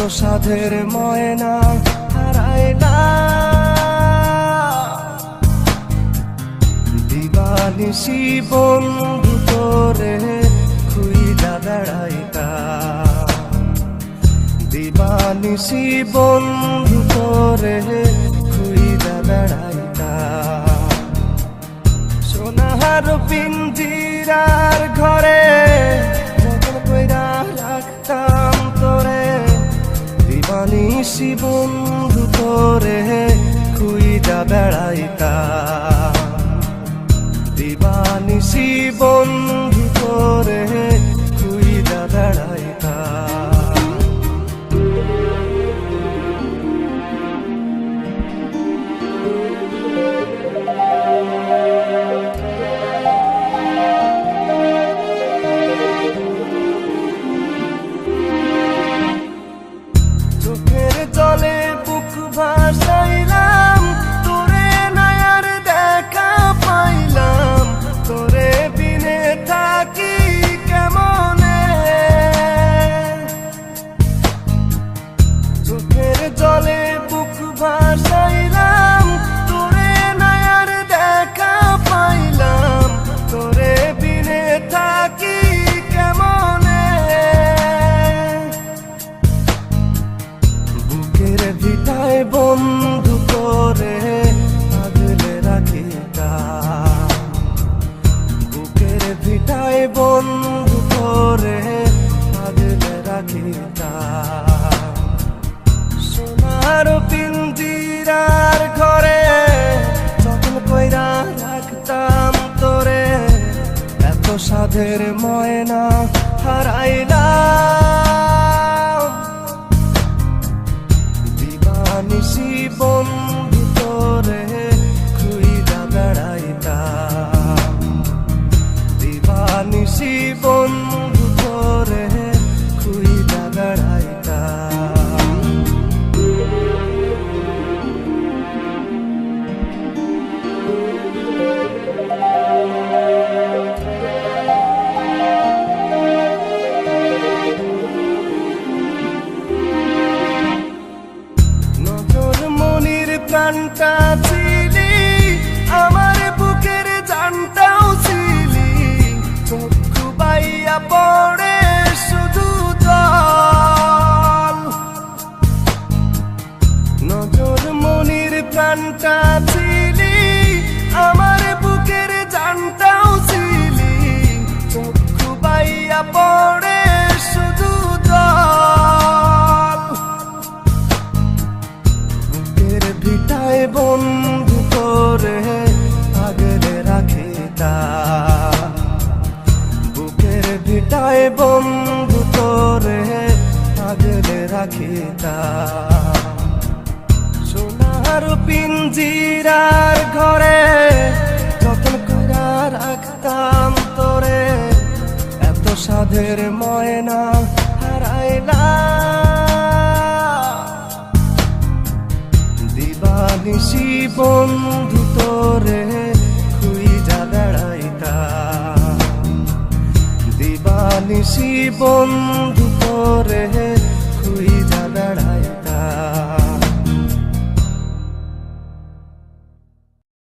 সাধের ময়না হারাইলাম, দিবানিশি বন্ধু তোরে খুইজা বেড়াইতাম, দিবানিশি বন্ধু তোরে খুইজা বেড়াইতাম। সোনার পিঞ্জিরার ঘরে যতন কইরা রাখতাম তোরে, দিবানিশি বন্ধু তোরে খুইজা বেড়াইতাম, দিবানিশি বন্ধু তোরে খুইজা বেড়াইতাম। চোখের জলে বুক ভাসাইলাম, তোরে নায়ার দেখা পাইলাম, তোরে বিনে থাকি কেমনে। চোখের জলে বুক ভাসাইলাম, তোরে নায়ার দেখা পাইলাম, তোরে বিনে থাকি কেমনে। বুকের ভিটায় বন্ধু করে আগলে রাখিতাম, বুকের ভিটায় বন্ধু করে আগলে রাখিতাম। সোনার পিঞ্জিরার ঘরে যতন কইরা রাখতাম তোরে, এত সাধের ময়না হারাইলাম, দিবানিশি বন্ধু তোরে খুইজা বেড়াইতাম, দিবানিশি বন্ধু তোরে খুইজা বেড়াইতাম। নজর মনির প্রাণটা ছিলি, আমার বুকের জানটাও ছিলি, চক্ষু বাইয়া পড়ে শুধু জল। নজর মনির প্রাণটা ছিলি, আমার বুকের জানটাও ছিলি, চক্ষু বাইয়া পড়ে শুধু জল। বুকের ভিটায় বন্ধু তোরে আগলে রাখিতাম, বুকের ভিটায় বন্ধু তোরে আগলে রাখিতাম। সোনার পিঞ্জিরার ঘরে যতন কইরা রাখতাম তোরে, এত সাধের ময়না হারাইলাম, দিবানিশি বন্ধু তোরে খুইজা বেড়াইতাম, দিবানিশি বন্ধু তোরে